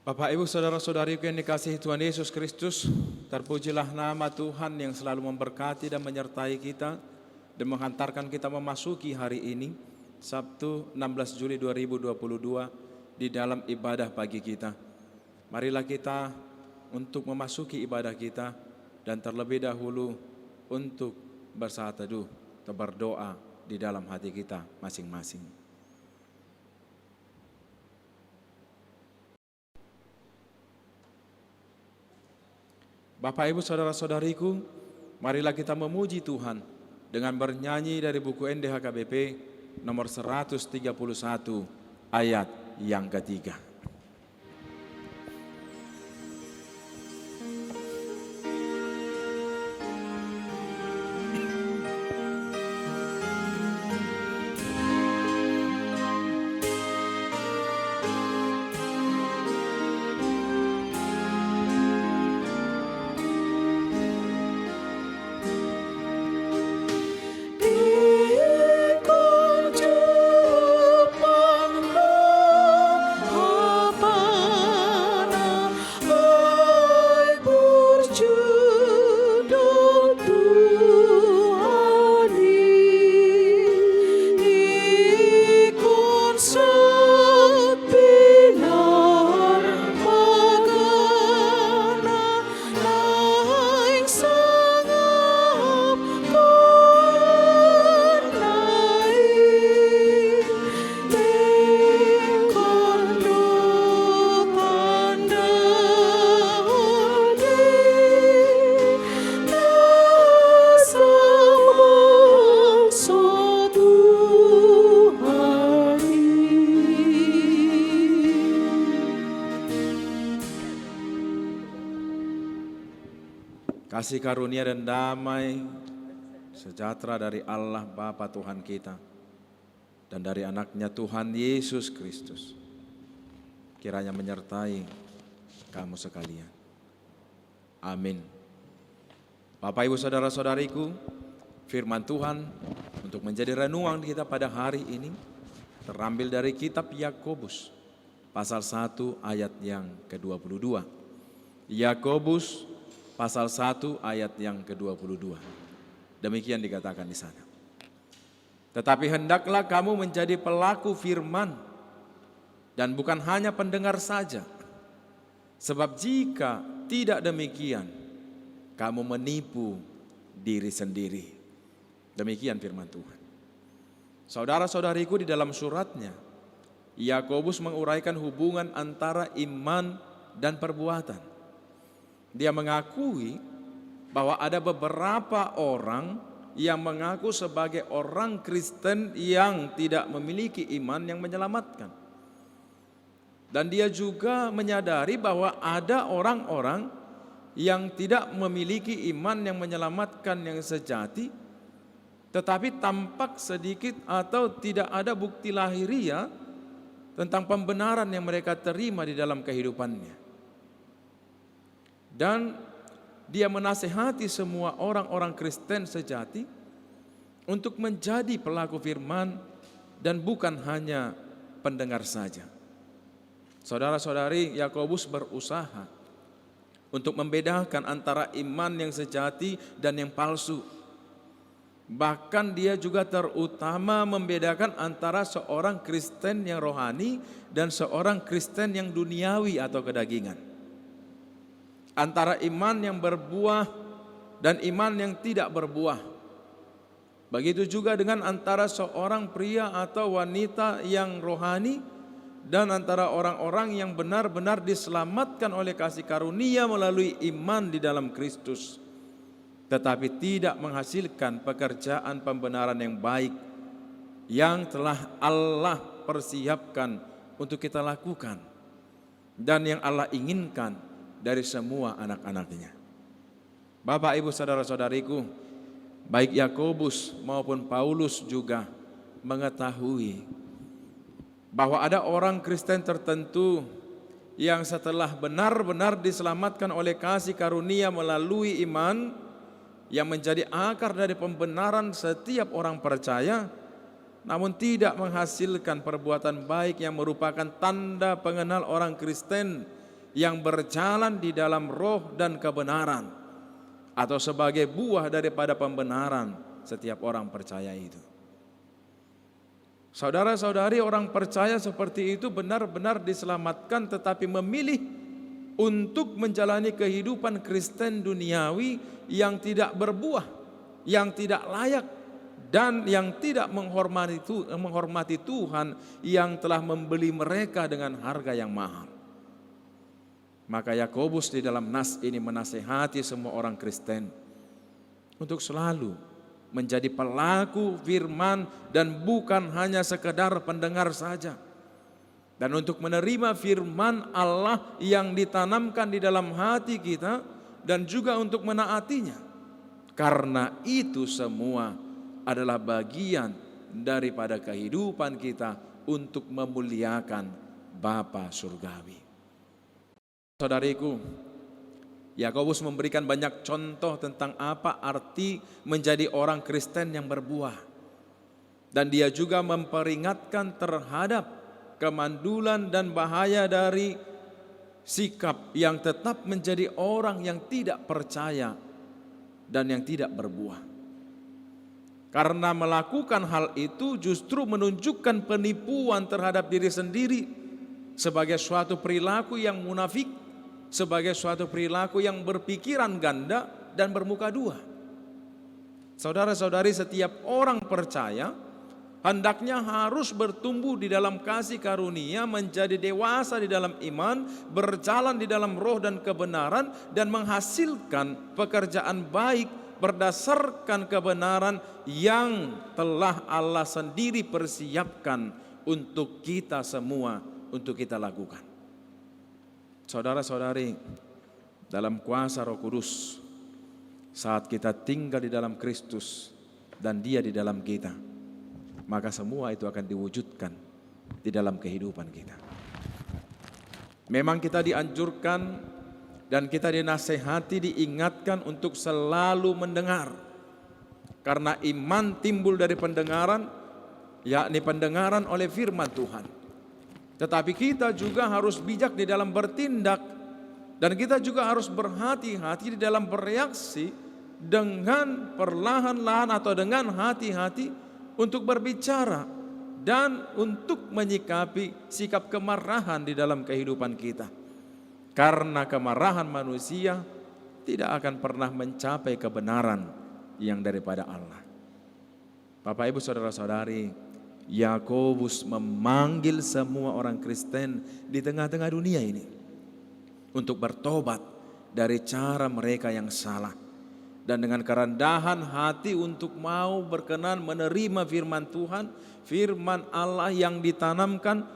Bapak, Ibu, Saudara-saudariku yang dikasihi Tuhan Yesus Kristus, terpujilah nama Tuhan yang selalu memberkati dan menyertai kita dan menghantarkan kita memasuki hari ini, Sabtu 16 Juli 2022, di dalam ibadah pagi kita. Marilah kita untuk memasuki ibadah kita dan terlebih dahulu untuk bersaat teduh atau berdoa di dalam hati kita masing-masing. Bapak, Ibu, Saudara-saudariku, marilah kita memuji Tuhan dengan bernyanyi dari buku NDHKBP nomor 131 ayat yang ketiga. Kasih karunia dan damai sejahtera dari Allah Bapa Tuhan kita dan dari anaknya Tuhan Yesus Kristus kiranya menyertai kamu sekalian. Amin. Bapak, Ibu, Saudara-saudariku, firman Tuhan untuk menjadi renungan kita pada hari ini terambil dari kitab Yakobus pasal 1 ayat yang ke-22. Yakobus pasal 1 ayat yang ke-22. Demikian dikatakan di sana. Tetapi hendaklah kamu menjadi pelaku firman dan bukan hanya pendengar saja. Sebab jika tidak demikian, kamu menipu diri sendiri. Demikian firman Tuhan. Saudara-saudariku, di dalam suratnya, Yakobus menguraikan hubungan antara iman dan perbuatan. Dia mengakui bahwa ada beberapa orang yang mengaku sebagai orang Kristen yang tidak memiliki iman yang menyelamatkan. Dan dia juga menyadari bahwa ada orang-orang yang tidak memiliki iman yang menyelamatkan yang sejati, tetapi tampak sedikit atau tidak ada bukti lahiriah tentang pembenaran yang mereka terima di dalam kehidupannya. Dan dia menasihati semua orang-orang Kristen sejati untuk menjadi pelaku firman dan bukan hanya pendengar saja. Saudara-saudari, Yakobus berusaha untuk membedakan antara iman yang sejati dan yang palsu. Bahkan dia juga terutama membedakan antara seorang Kristen yang rohani dan seorang Kristen yang duniawi atau kedagingan. Antara iman yang berbuah dan iman yang tidak berbuah. Begitu juga dengan antara seorang pria atau wanita yang rohani dan antara orang-orang yang benar-benar diselamatkan oleh kasih karunia melalui iman di dalam Kristus, tetapi tidak menghasilkan pekerjaan pembenaran yang baik yang telah Allah persiapkan untuk kita lakukan dan yang Allah inginkan dari semua anak-anaknya. Bapak, Ibu, Saudara-saudariku, baik Yakobus maupun Paulus juga mengetahui bahwa ada orang Kristen tertentu yang setelah benar-benar diselamatkan oleh kasih karunia melalui iman yang menjadi akar dari pembenaran setiap orang percaya, namun tidak menghasilkan perbuatan baik yang merupakan tanda pengenal orang Kristen yang berjalan di dalam roh dan kebenaran, atau sebagai buah daripada pembenaran setiap orang percaya itu. Saudara-saudari, orang percaya seperti itu benar-benar diselamatkan, tetapi memilih untuk menjalani kehidupan Kristen duniawi yang tidak berbuah, yang tidak layak, dan yang tidak menghormati Tuhan yang telah membeli mereka dengan harga yang mahal. Maka Yakobus di dalam nas ini menasihati semua orang Kristen untuk selalu menjadi pelaku firman dan bukan hanya sekedar pendengar saja. Dan untuk menerima firman Allah yang ditanamkan di dalam hati kita dan juga untuk menaatinya. Karena itu semua adalah bagian daripada kehidupan kita untuk memuliakan Bapa Surgawi. Saudariku, Yakobus memberikan banyak contoh tentang apa arti menjadi orang Kristen yang berbuah. Dan dia juga memperingatkan terhadap kemandulan dan bahaya dari sikap yang tetap menjadi orang yang tidak percaya dan yang tidak berbuah. Karena melakukan hal itu justru menunjukkan penipuan terhadap diri sendiri sebagai suatu perilaku yang munafik, sebagai suatu perilaku yang berpikiran ganda dan bermuka dua. Saudara-saudari, setiap orang percaya hendaknya harus bertumbuh di dalam kasih karunia, menjadi dewasa di dalam iman, berjalan di dalam roh dan kebenaran, dan menghasilkan pekerjaan baik berdasarkan kebenaran yang telah Allah sendiri persiapkan untuk kita semua, untuk kita lakukan. Saudara-saudari, dalam kuasa Roh Kudus, saat kita tinggal di dalam Kristus dan Dia di dalam kita, maka semua itu akan diwujudkan di dalam kehidupan kita. Memang kita dianjurkan dan kita dinasehati, diingatkan untuk selalu mendengar. Karena iman timbul dari pendengaran, yakni pendengaran oleh firman Tuhan. Tetapi kita juga harus bijak di dalam bertindak, dan kita juga harus berhati-hati di dalam bereaksi dengan perlahan-lahan atau dengan hati-hati untuk berbicara dan untuk menyikapi sikap kemarahan di dalam kehidupan kita. Karena kemarahan manusia tidak akan pernah mencapai kebenaran yang daripada Allah. Bapak, Ibu, saudara-saudari, Yakobus memanggil semua orang Kristen di tengah-tengah dunia ini untuk bertobat dari cara mereka yang salah, dan dengan kerendahan hati untuk mau berkenan menerima firman Tuhan, firman Allah yang ditanamkan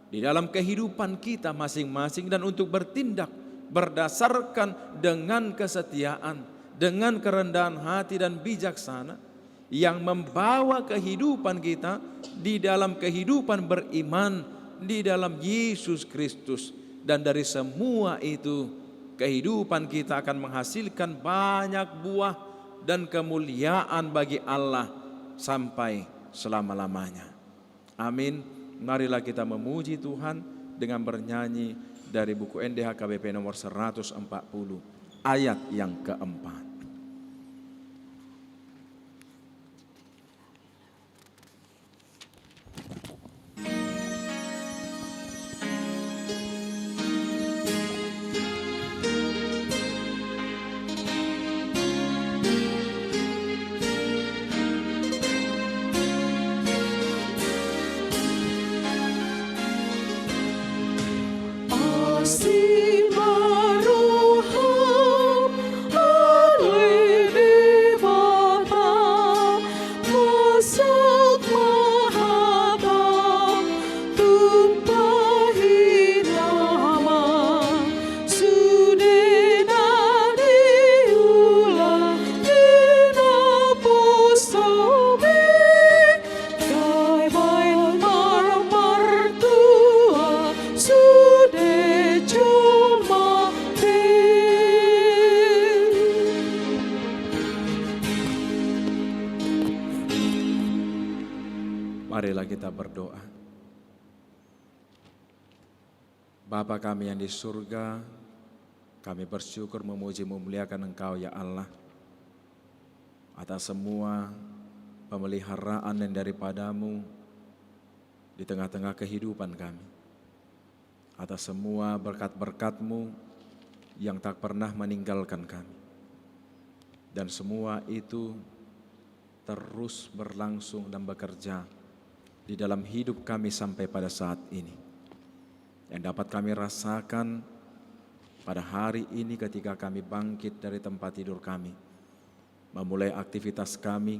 di dalam kehidupan kita masing-masing, dan untuk bertindak berdasarkan dengan kesetiaan, dengan kerendahan hati dan bijaksana yang membawa kehidupan kita di dalam kehidupan beriman di dalam Yesus Kristus. Dan dari semua itu kehidupan kita akan menghasilkan banyak buah dan kemuliaan bagi Allah sampai selama-lamanya. Amin. Marilah kita memuji Tuhan dengan bernyanyi dari buku NDH KBP nomor 140 ayat yang keempat. Marilah kita berdoa. Bapa kami yang di surga, kami bersyukur memuji memuliakan Engkau ya Allah atas semua pemeliharaan yang daripadamu di tengah-tengah kehidupan kami, atas semua berkat-berkat-Mu yang tak pernah meninggalkan kami, dan semua itu terus berlangsung dan bekerja di dalam hidup kami sampai pada saat ini. Yang dapat kami rasakan pada hari ini ketika kami bangkit dari tempat tidur kami, memulai aktivitas kami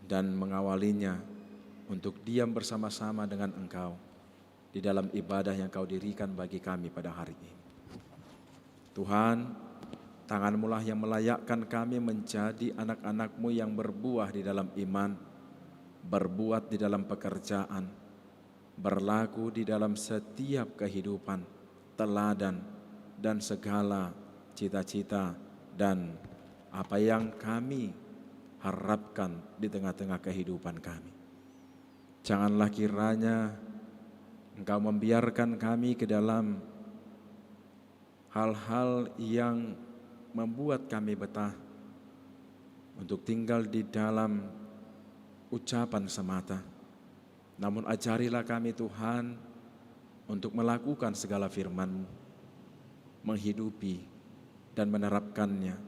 dan mengawalinya untuk diam bersama-sama dengan Engkau di dalam ibadah yang Kau dirikan bagi kami pada hari ini. Tuhan, tangan-Mu lah yang melayakkan kami menjadi anak-anak-Mu yang berbuah di dalam iman, berbuat di dalam pekerjaan, berlaku di dalam setiap kehidupan, teladan, dan segala cita-cita dan apa yang kami harapkan di tengah-tengah kehidupan kami. Janganlah kiranya Engkau membiarkan kami ke dalam hal-hal yang membuat kami betah untuk tinggal di dalam ucapan semata. Namun ajarilah kami Tuhan untuk melakukan segala firman-Mu, menghidupi dan menerapkannya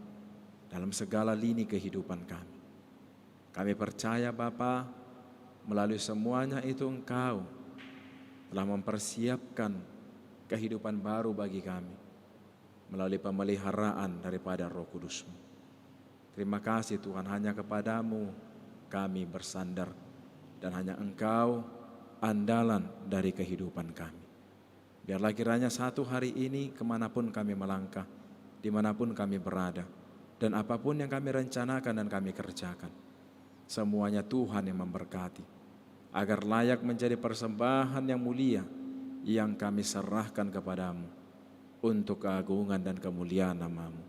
dalam segala lini kehidupan kami. Kami percaya Bapa, melalui semuanya itu Engkau telah mempersiapkan kehidupan baru bagi kami melalui pemeliharaan daripada Roh Kudus-Mu. Terima kasih Tuhan, hanya kepadamu kami bersandar dan hanya Engkau andalan dari kehidupan kami. Biarlah kiranya satu hari ini kemanapun kami melangkah, dimanapun kami berada, dan apapun yang kami rencanakan dan kami kerjakan, semuanya Tuhan yang memberkati, agar layak menjadi persembahan yang mulia yang kami serahkan kepadamu untuk keagungan dan kemuliaan nama-Mu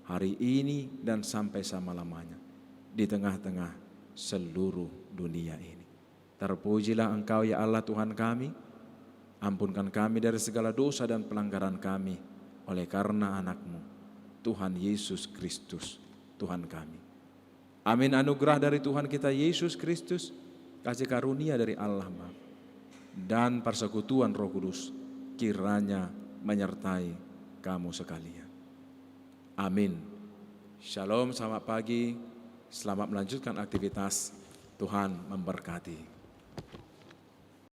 hari ini dan sampai selama-lamanya di tengah-tengah seluruh dunia ini. Terpujilah Engkau ya Allah Tuhan kami, ampunkan kami dari segala dosa dan pelanggaran kami oleh karena anak-Mu Tuhan Yesus Kristus Tuhan kami. Amin. Anugerah dari Tuhan kita Yesus Kristus, kasih karunia dari Allah Bapa, dan persekutuan Roh Kudus kiranya menyertai kamu sekalian. Amin. Shalom, selamat pagi, selamat melanjutkan aktivitas. Tuhan memberkati.